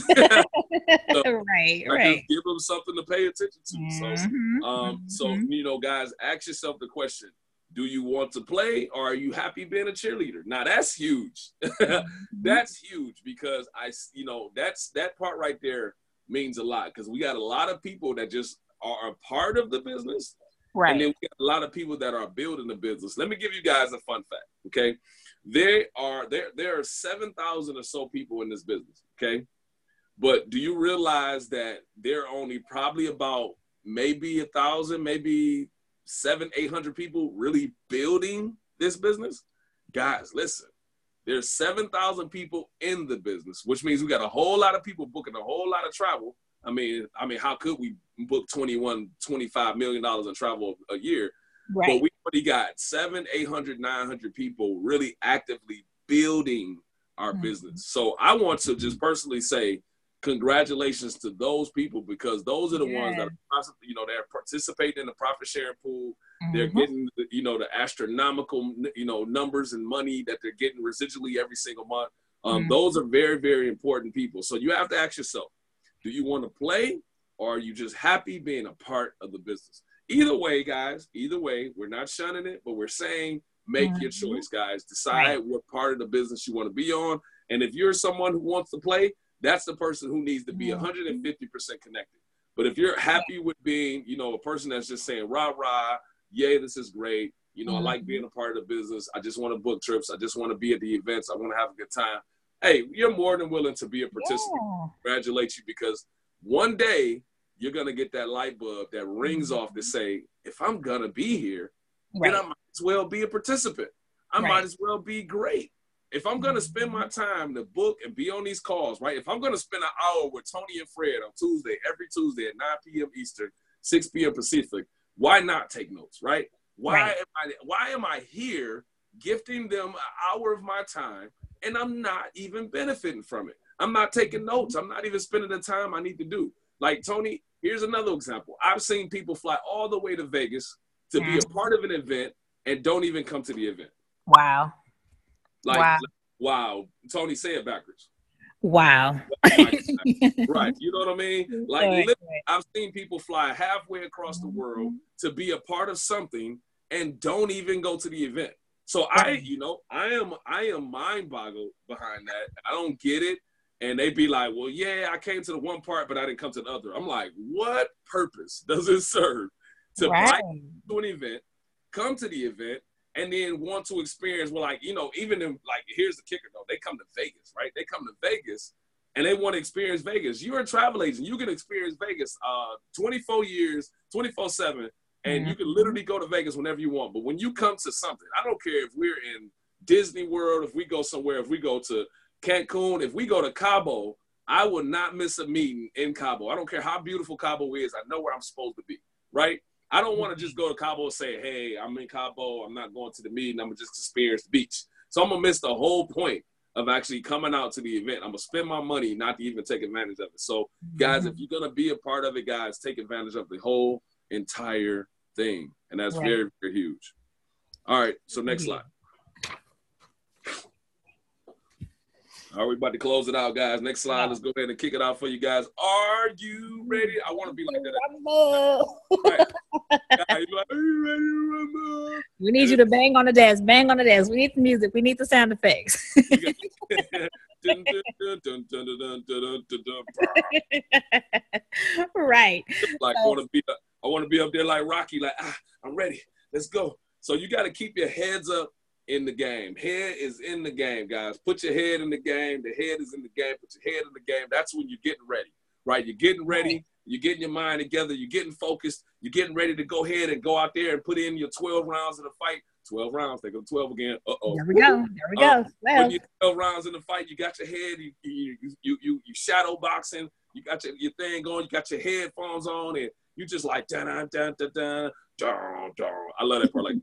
So,
right.
I just give them something to pay attention to. So, you know, guys, ask yourself the question, do you want to play, or are you happy being a cheerleader? Now, that's huge. That's huge, because that part right there means a lot, because we got a lot of people that just are a part of the business. Right. And then we got a lot of people that are building the business. Let me give you guys a fun fact, okay? There are 7,000 or so people in this business, okay? But do you realize that there are only probably about maybe 1,000, maybe 700-800 people really building this business? Guys, listen, there's 7,000 people in the business, which means we got a whole lot of people booking a whole lot of travel. I mean, how could we book $25 million in travel a year? Right. But we already got 700, 800, 900 people really actively building our business. So I want to just personally say congratulations to those people, because those are the ones that are, they're participating in the profit sharing pool. They're getting, the astronomical, numbers and money that they're getting residually every single month. Those are very, very important people. So you have to ask yourself, do you want to play, or are you just happy being a part of the business? Either way, guys, we're not shunning it, but we're saying make your choice, guys. Decide what part of the business you want to be on. And if you're someone who wants to play, that's the person who needs to be 150% connected. But if you're happy with being, a person that's just saying, rah, rah, yay, this is great. I like being a part of the business. I just want to book trips. I just want to be at the events. I want to have a good time. Hey, you're more than willing to be a participant. Congratulate you, because one day you're going to get that light bulb that rings off to say, if I'm going to be here, then I might as well be a participant. I might as well be great. If I'm going to spend my time to book and be on these calls, right? If I'm going to spend an hour with Toni and Fred on Tuesday, every Tuesday at 9 p.m. Eastern, 6 p.m. Pacific, why not take notes, right? Why am I here gifting them an hour of my time, and I'm not even benefiting from it? I'm not taking notes. I'm not even spending the time I need to do. Like, Toni, here's another example. I've seen people fly all the way to Vegas to be a part of an event and don't even come to the event.
Wow.
Wow. Toni, say it backwards.
Wow.
Right. You know what I mean? Like, literally, I've seen people fly halfway across the world to be a part of something and don't even go to the event. So I am mind boggled behind that. I don't get it. And they be like, well, yeah, I came to the one part, but I didn't come to the other. I'm like, what purpose does it serve to buy to an event, come to the event, and then want to experience, well, like, even in, like, here's the kicker, though. They come to Vegas, right? They come to Vegas, and they want to experience Vegas. You're a travel agent. You can experience Vegas 24 years, 24/7, and you can literally go to Vegas whenever you want. But when you come to something, I don't care if we're in Disney World, if we go somewhere, if we go to Cancun, if we go to Cabo, I will not miss a meeting in Cabo. I don't care how beautiful Cabo is. I know where I'm supposed to be, right? I don't want to just go to Cabo and say, hey, I'm in Cabo. I'm not going to the meeting. I'm going to just experience the beach. So I'm going to miss the whole point of actually coming out to the event. I'm going to spend my money not to even take advantage of it. So, guys, if you're going to be a part of it, guys, take advantage of the whole entire thing. And that's very, very huge. All right, so next slide. All right, we're about to close it out, guys. Next slide. Let's go ahead and kick it out for you guys. Are you ready? I want to be like that. Right. Are you ready?
We need you to bang on the desk. Bang on the desk. We need the music. We need the sound effects. Right.
Like, I want to be up there like Rocky. Like, I'm ready. Let's go. So you got to keep your heads up in the game. Head is in the game, guys. Put your head in the game. The head is in the game. Put your head in the game. That's when you're getting ready, right? You're getting ready. You're getting your mind together. You're getting focused. You're getting ready to go ahead and go out there and put in your 12 rounds of the fight. 12 rounds. They go 12 again.
There we go.
When you're 12 rounds in the fight, you got your head. You shadow boxing. You got your thing going. You got your headphones on, and you just like dun dun dun dun dun dun. I love that part. Like,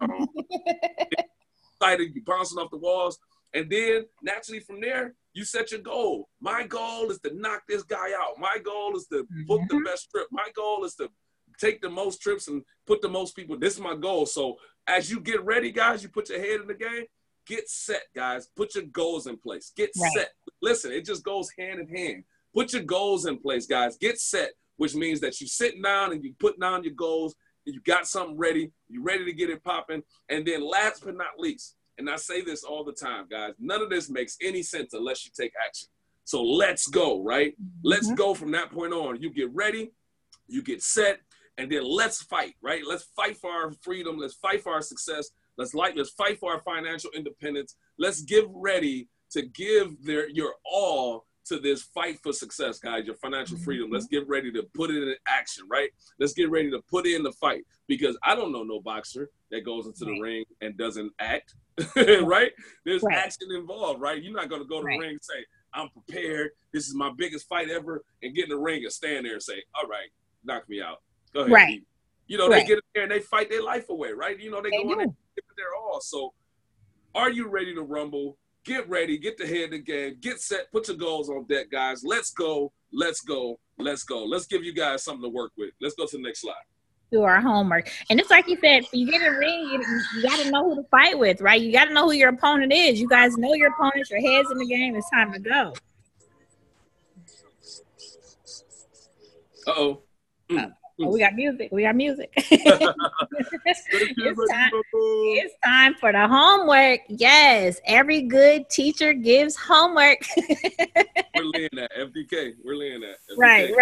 excited, you bouncing off the walls, And then naturally from there, you set your goal. My goal is to knock this guy out. My goal is to book the best trip. My goal is to take the most trips and put the most people. This is my goal. So as you get ready, guys, you put your head in the game, get set, guys. Put your goals in place. Get set. Listen, it just goes hand in hand. Put your goals in place, guys. Get set, which means that you're sitting down and you put down your goals. You got something ready. You're ready to get it popping. And then last but not least, and I say this all the time, guys, none of this makes any sense unless you take action. So let's go, right? Let's go from that point on. You get ready, you get set, and then let's fight, right? Let's fight for our freedom. Let's fight for our success. Let's fight for our financial independence. Let's get ready to give your all to this fight for success, guys, your financial freedom. Let's get ready to put it in action, right? Let's get ready to put in the fight, because I don't know no boxer that goes into the ring and doesn't act, right? There's action involved, right? You're not going to go to the ring and say, I'm prepared. This is my biggest fight ever, and get in the ring and stand there and say, all right, knock me out. Go ahead.
Right.
You know, they get in there and they fight their life away, right? You know, they go in there and give it their all. So are you ready to rumble? Get ready, get the head in the game, get set, put your goals on deck, guys. Let's go, let's go, let's go. Let's give you guys something to work with. Let's go to the next slide.
Do our homework. And it's like you said, you get in the ring, you got to know who to fight with, right? You got to know who your opponent is. You guys know your opponent, your head's in the game. It's time to go.
Uh-oh.
Oh, we got music. We got music. It's time for the homework. Yes, every good teacher gives homework.
We're laying that, FDK. We're laying that. FDK.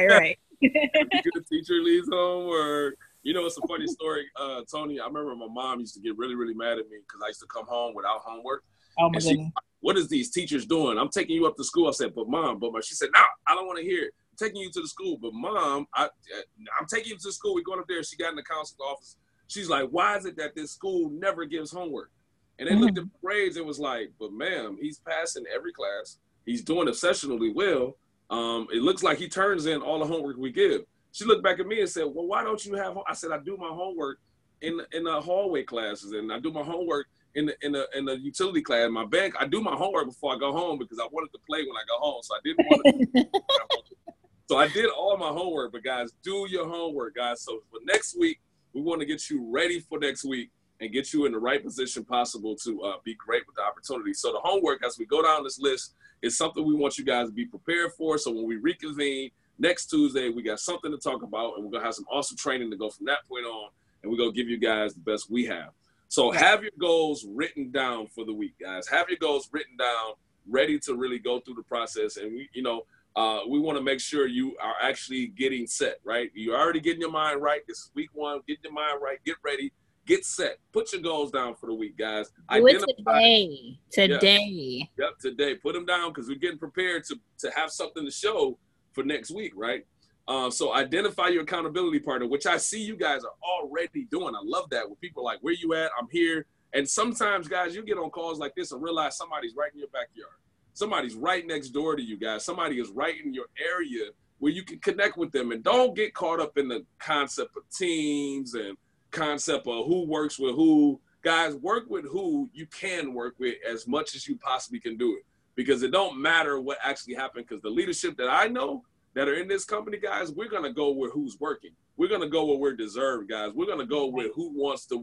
Right.
Every good teacher leaves homework. You know, it's a funny story, Toni. I remember my mom used to get really, really mad at me because I used to come home without homework.
Oh, my goodness.
What is these teachers doing? I'm taking you up to school. I said, but mom, she said, no, I don't want to hear it. Taking you to the school, but mom, I'm taking you to the school. We're going up there. She got in the counselor's office. She's like, why is it that this school never gives homework? And they looked at the grades and was like, but ma'am, he's passing every class. He's doing exceptionally well. It looks like he turns in all the homework we give. She looked back at me and said, well, why don't you have? I said, I do my homework in the hallway classes, and I do my homework in the utility class. My bank, I do my homework before I go home because I wanted to play when I go home. So I didn't want to. So I did all my homework, but guys, do your homework, guys. So for next week, we want to get you ready for next week and get you in the right position possible to be great with the opportunity. So the homework, as we go down this list, is something we want you guys to be prepared for. So when we reconvene next Tuesday, we got something to talk about, and we're going to have some awesome training to go from that point on, and we're going to give you guys the best we have. So have your goals written down for the week, guys. Have your goals written down, ready to really go through the process. And we want to make sure you are actually getting set, right? You're already getting your mind right. This is week 1. Get your mind right. Get ready. Get set. Put your goals down for the week, guys.
Do it today.
Yep, today. Put them down because we're getting prepared to have something to show for next week, right? So identify your accountability partner, which I see you guys are already doing. I love that. When people are like, where you at? I'm here. And sometimes, guys, you get on calls like this and realize somebody's right in your backyard. Somebody's right next door to you guys. Somebody is right in your area where you can connect with them. And don't get caught up in the concept of teams and concept of who works with who. Guys, work with who you can work with as much as you possibly can do it. Because it don't matter what actually happened. Because the leadership that I know that are in this company, guys, we're going to go where who's working. We're going to go where we're deserved, guys. We're going to go with who wants the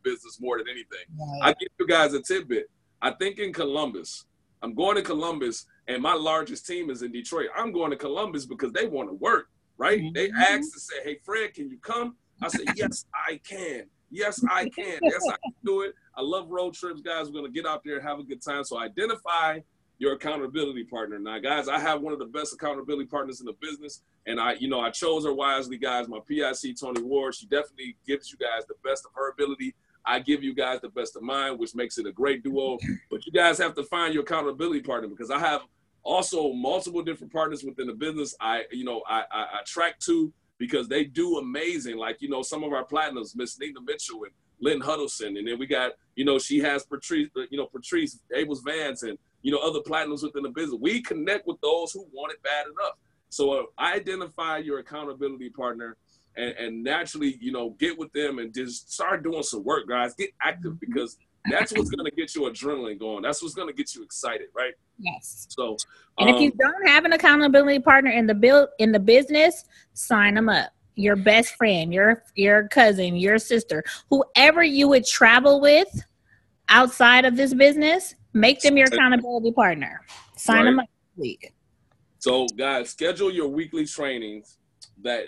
business more than anything. I give you guys a tidbit. I think in Columbus, I'm going to Columbus, and my largest team is in Detroit. I'm going to Columbus because they want to work, right? They asked to say, hey, Fred, can you come? I said, yes, I can. Yes, I can. Yes, I can do it. I love road trips, guys. We're going to get out there and have a good time. So identify your accountability partner. Now, guys, I have one of the best accountability partners in the business, and I chose her wisely, guys. My PIC, Toni Ward, she definitely gives you guys the best of her ability. I give you guys the best of mine, which makes it a great duo. But you guys have to find your accountability partner because I have also multiple different partners within the business. I track to because they do amazing. Like, some of our platinums, Miss Nina Mitchell and Lynn Huddleston. And then we got, she has Patrice Abels Vance and, other platinums within the business. We connect with those who want it bad enough. So identify your accountability partner. And naturally, get with them and just start doing some work, guys. Get active because That's what's going to get your adrenaline going. That's what's going to get you excited, right?
Yes.
So,
and if you don't have an accountability partner in the business, sign them up. Your best friend, your cousin, your sister, whoever you would travel with outside of this business, make them your accountability partner. Sign them up this week.
So, guys, schedule your weekly trainings that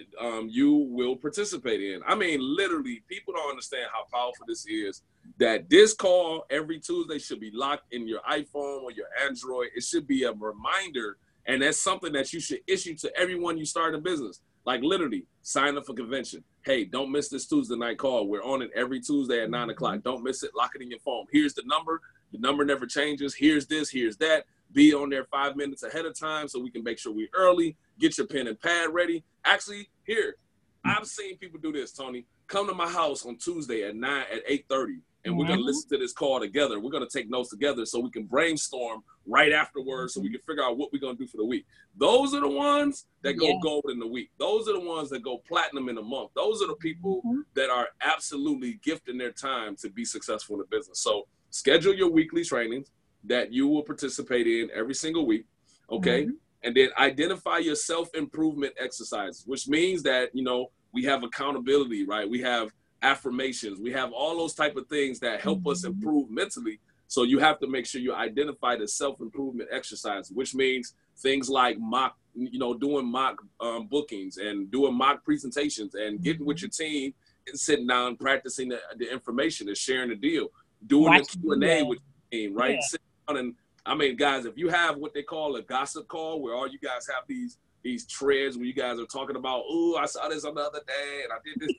you will participate in. I mean, literally, people don't understand how powerful this is, that this call every Tuesday should be locked in your iPhone or your Android. It should be a reminder, and that's something that you should issue to everyone you start a business. Like, literally, sign up for convention. Hey, don't miss this Tuesday night call. We're on it every Tuesday at 9 o'clock. Don't miss it. Lock it in your phone. Here's the number. The number never changes. Here's this. Here's that. Be on there 5 minutes ahead of time so we can make sure we're early. Get your pen and pad ready. Actually, here, I've seen people do this, Tony. Come to my house on Tuesday at 8:30, and we're going to listen to this call together. We're going to take notes together so we can brainstorm right afterwards so we can figure out what we're going to do for the week. Those are the ones that go gold in the week. Those are the ones that go platinum in a month. Those are the people that are absolutely gifting their time to be successful in the business. So schedule your weekly trainings that you will participate in every single week, okay? And then identify your self-improvement exercises, which means that, you know, we have accountability, right? We have affirmations. We have all those type of things that help us improve mentally. So you have to make sure you identify the self-improvement exercise, which means things like doing mock bookings and doing mock presentations and getting with your team and sitting down, practicing the information and sharing the deal, doing the Q&A with your team, right? Sitting down and, I mean, guys, if you have what they call a gossip call where all you guys have these threads where you guys are talking about, oh, I saw this on the other day and I did this.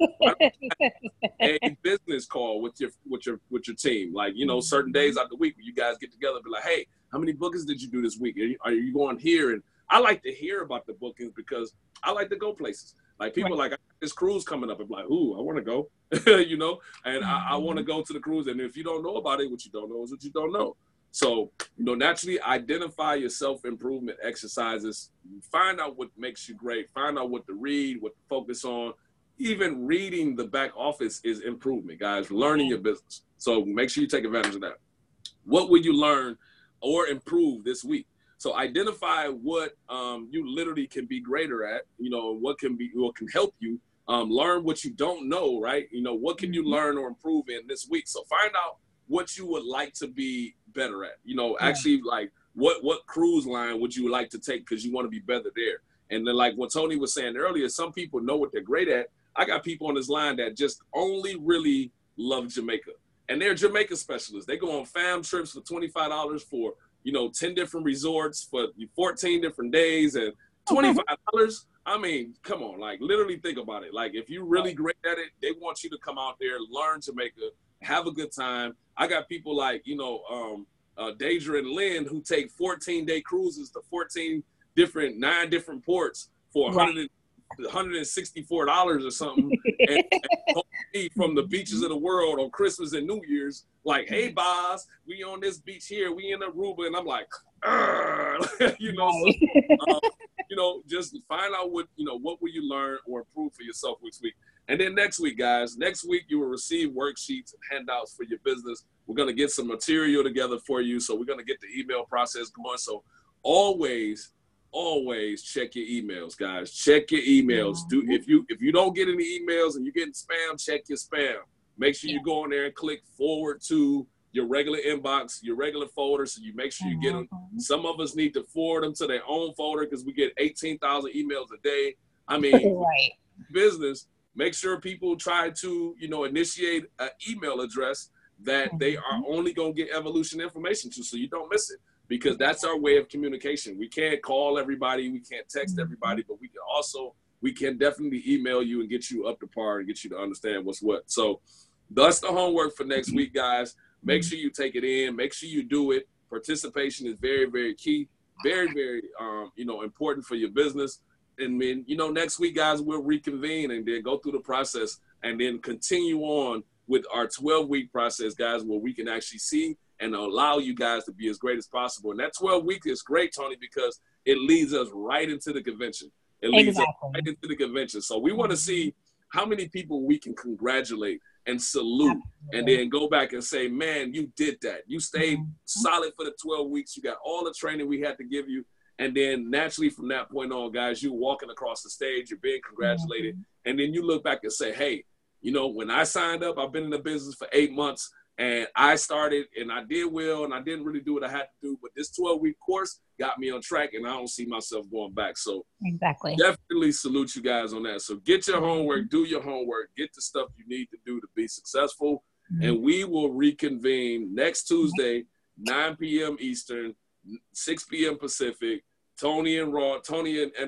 A business call with your team, like, you know, certain days out the week where you guys get together and be like, hey, how many bookings did you do this week? Are you going here? And I like to hear about the bookings because I like to go places. Like people like, I got this cruise coming up. I'm like, ooh, I want to go, you know, and I want to go to the cruise. And if you don't know about it, what you don't know is what you don't know. So, you know, naturally identify your self-improvement exercises, find out what makes you great, find out what to read, what to focus on. Even reading the back office is improvement, guys, learning your business. So make sure you take advantage of that. What will you learn or improve this week? So identify what you literally can be greater at, you know, what can help you learn what you don't know, right? You know, what can you learn or improve in this week? So find out what you would like to be better at, you know, actually like what cruise line would you like to take because you want to be better there. And then like what Toni was saying earlier, some people know what they're great at. I got people on this line that just only really love Jamaica, and they're Jamaica specialists. They go on fam trips for $25 for, you know, 10 different resorts for 14 different days and $25. I mean, come on, like literally think about it. Like if you're really great at it, they want you to come out there, learn Jamaica, have a good time. I got people like, you know, Deidre and Lynn who take 14-day cruises to 9 different ports for $164 or something, and from the beaches of the world on Christmas and New Year's, like, hey, boss, we on this beach here, we in Aruba, and I'm like, you know, so, you know, just find out what will you learn or improve for yourself this week. And then next week, guys, next week you will receive worksheets and handouts for your business. We're going to get some material together for you. So we're going to get the email process going. So always check your emails, guys. Check your emails. If you don't get any emails and you're getting spam, check your spam. Make sure you go in there and click forward to your regular inbox, your regular folder, so you make sure you get them. Some of us need to forward them to their own folder because we get 18,000 emails a day. I mean, business. Make sure people try to, you know, initiate an email address that they are only going to get evolution information to, so you don't miss it, because that's our way of communication. We can't call everybody, we can't text everybody, but we can definitely email you and get you up to par and get you to understand what's what. So that's the homework for next week, guys. Make sure you take it in. Make sure you do it. Participation is very, very key. Very, very, you know, important for your business. And then, you know, next week, guys, we'll reconvene and then go through the process and then continue on with our 12-week process, guys, where we can actually see and allow you guys to be as great as possible. And that 12 week is great, Toni, because it leads us right into the convention. It leads us right into the convention. So we want to see how many people we can congratulate and salute, and then go back and say, man, you did that. You stayed solid for the 12 weeks. You got all the training we had to give you. And then naturally from that point on, guys, you're walking across the stage, you're being congratulated. And then you look back and say, hey, you know, when I signed up, I've been in the business for 8 months and I started and I did well and I didn't really do what I had to do. But this 12-week course got me on track and I don't see myself going back. So
exactly,
definitely salute you guys on that. So get your homework, do your homework, get the stuff you need to do to be successful. And we will reconvene next Tuesday, 9 p.m. Eastern, 6 p.m. Pacific. Toni and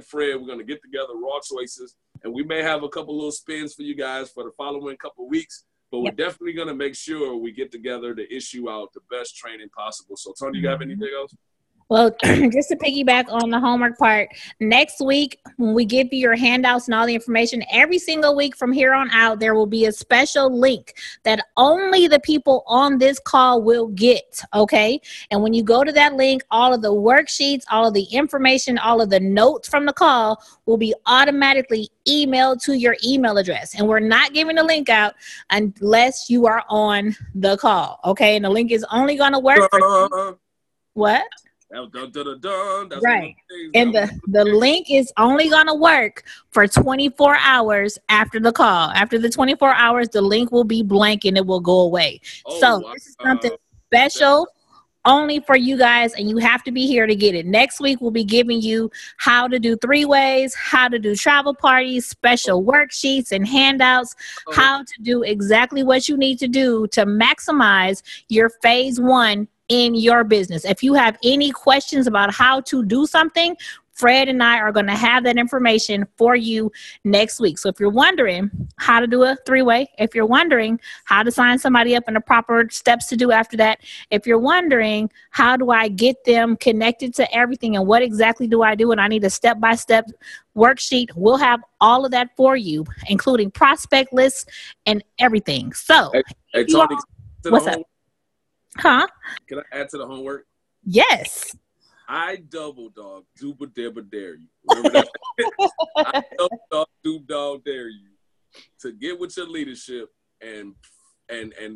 Fred, we're going to get together, Raw Choices, and we may have a couple little spins for you guys for the following couple weeks, but we're definitely going to make sure we get together to issue out the best training possible. So, Toni, you have anything else?
Well, just to piggyback on the homework part, next week, when we give you your handouts and all the information, every single week from here on out, there will be a special link that only the people on this call will get, okay? And when you go to that link, all of the worksheets, all of the information, all of the notes from the call will be automatically emailed to your email address. And we're not giving the link out unless you are on the call, okay? And the link is only going to work for what?
That's
right. And the link is only going to work for 24 hours after the call. After the 24 hours, the link will be blank and it will go away. So this is something special only for you guys, and you have to be here to get it. Next week, we'll be giving you how to do 3-ways, how to do travel parties, special worksheets and handouts, how to do exactly what you need to do to maximize your phase 1 in your business. If you have any questions about how to do something, Fred and I are going to have that information for you next week. So if you're wondering how to do a 3-way, if you're wondering how to sign somebody up and the proper steps to do after that, if you're wondering how do I get them connected to everything and what exactly do I do and I need a step-by-step worksheet, we'll have all of that for you, including prospect lists and everything. So,
hey Toni,
what's up? Huh?
Can I add to the homework?
Yes.
I double dog, dare you. Remember that? I double dog, dare you to get with your leadership and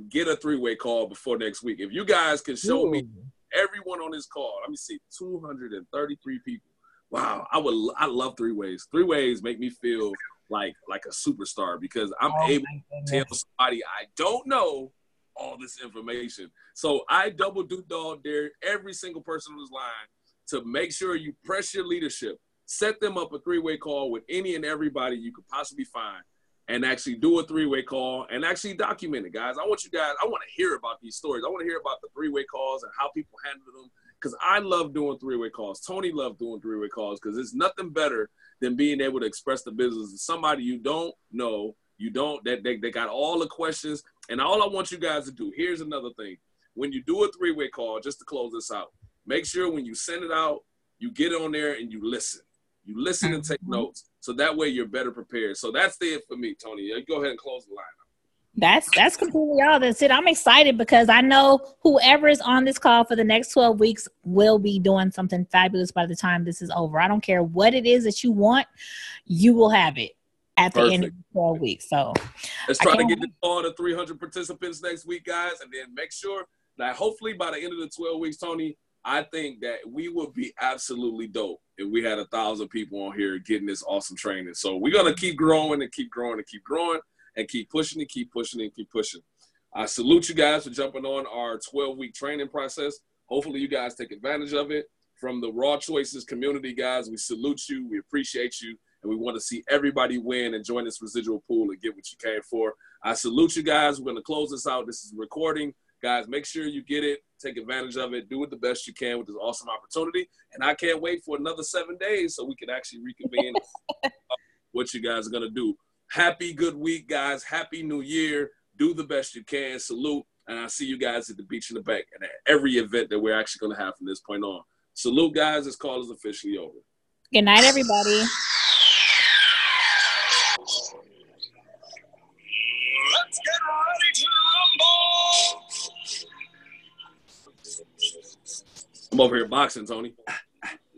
get a 3-way call before next week. If you guys can show me everyone on this call, let me see, 233 people. Wow, I love 3-ways. 3-ways make me feel like a superstar because I'm able to tell somebody I don't know all this information. So I double dog dare every single person on this line to make sure you press your leadership, set them up a 3-way call with any and everybody you could possibly find, and actually do a 3-way call and actually document it, guys. I want to hear about these stories. I want to hear about the 3-way calls and how people handle them because I love doing 3-way calls. Toni loved doing 3-way calls because there's nothing better than being able to express the business to somebody you don't know, they got all the questions. And all I want you guys to do, here's another thing. When you do a 3-way call, just to close this out, make sure when you send it out, you get on there and you listen. You listen and take notes. So that way you're better prepared. So that's it for me, Toni. Go ahead and close the line.
That's completely all. That's it. I'm excited because I know whoever is on this call for the next 12 weeks will be doing something fabulous by the time this is over. I don't care what it is that you want, you will have it at the end of the 12 weeks. So
let's try to get this all to 300 participants next week, guys, and then make sure that hopefully by the end of the 12 weeks, Toni, I think that we would be absolutely dope if we had 1,000 people on here getting this awesome training. So we're going to keep growing and keep growing and keep growing and keep pushing and keep pushing and keep pushing. I salute you guys for jumping on our 12-week training process. Hopefully you guys take advantage of it. From the Raw Choices community, guys, we salute you. We appreciate you. And we want to see everybody win and join this residual pool and get what you came for. I salute you guys. We're going to close this out. This is a recording. Guys, make sure you get it. Take advantage of it. Do it the best you can with this awesome opportunity. And I can't wait for another 7 days so we can actually reconvene what you guys are going to do. Happy good week, guys. Happy New Year. Do the best you can. Salute. And I'll see you guys at the beach in the back and at every event that we're actually going to have from this point on. Salute, guys. This call is officially over.
Good night, everybody.
Let's get ready to rumble.
I'm over here boxing, Toni.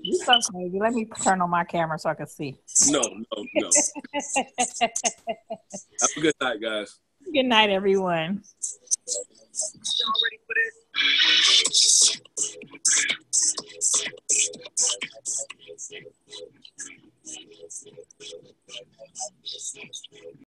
You so crazy. Let me turn on my camera so I can see.
No. Have a good night, guys.
Good night, everyone.
Y'all ready for this?